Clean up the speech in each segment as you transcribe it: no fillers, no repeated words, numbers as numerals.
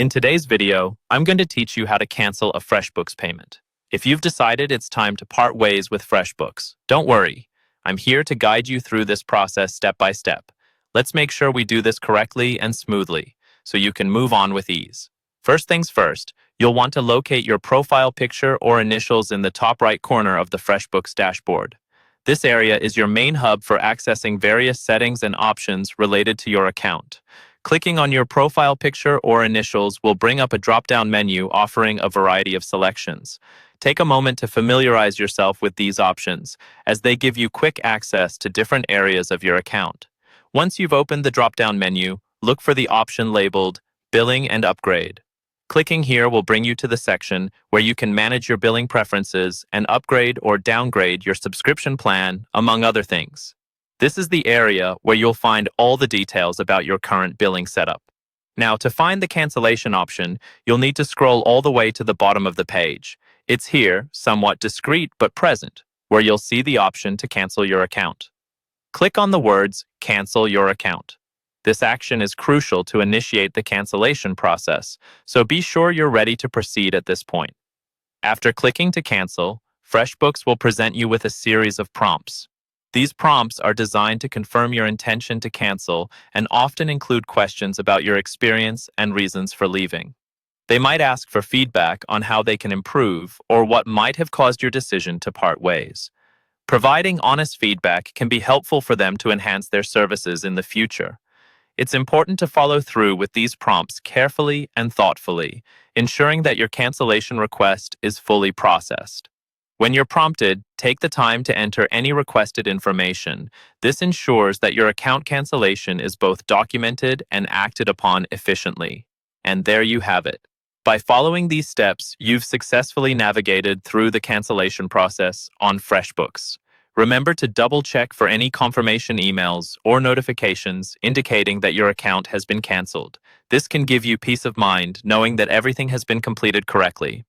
In today's video, I'm going to teach you how to cancel a Freshbooks payment. If you've decided it's time to part ways with Freshbooks, don't worry. I'm here to guide you through this process step by step. Let's make sure we do this correctly and smoothly, so you can move on with ease. First things first, you'll want to locate your profile picture or initials in the top right corner of the Freshbooks dashboard. This area is your main hub for accessing various settings and options related to your account. Clicking on your profile picture or initials will bring up a drop-down menu offering a variety of selections. Take a moment to familiarize yourself with these options, as they give you quick access to different areas of your account. Once you've opened the drop-down menu, look for the option labeled Billing and Upgrade. Clicking here will bring you to the section where you can manage your billing preferences and upgrade or downgrade your subscription plan, among other things. This is the area where you'll find all the details about your current billing setup. Now, to find the cancellation option, you'll need to scroll all the way to the bottom of the page. It's here, somewhat discreet but present, where you'll see the option to cancel your account. Click on the words Cancel Your Account. This action is crucial to initiate the cancellation process, so be sure you're ready to proceed at this point. After clicking to cancel, Freshbooks will present you with a series of prompts. These prompts are designed to confirm your intention to cancel and often include questions about your experience and reasons for leaving. They might ask for feedback on how they can improve or what might have caused your decision to part ways. Providing honest feedback can be helpful for them to enhance their services in the future. It's important to follow through with these prompts carefully and thoughtfully, ensuring that your cancellation request is fully processed. When you're prompted, take the time to enter any requested information. This ensures that your account cancellation is both documented and acted upon efficiently. And there you have it. By following these steps, you've successfully navigated through the cancellation process on Freshbooks. Remember to double-check for any confirmation emails or notifications indicating that your account has been canceled. This can give you peace of mind knowing that everything has been completed correctly.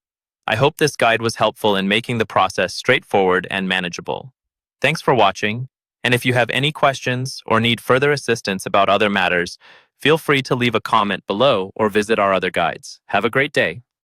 I hope this guide was helpful in making the process straightforward and manageable. Thanks for watching, and if you have any questions or need further assistance about other matters, feel free to leave a comment below or visit our other guides. Have a great day.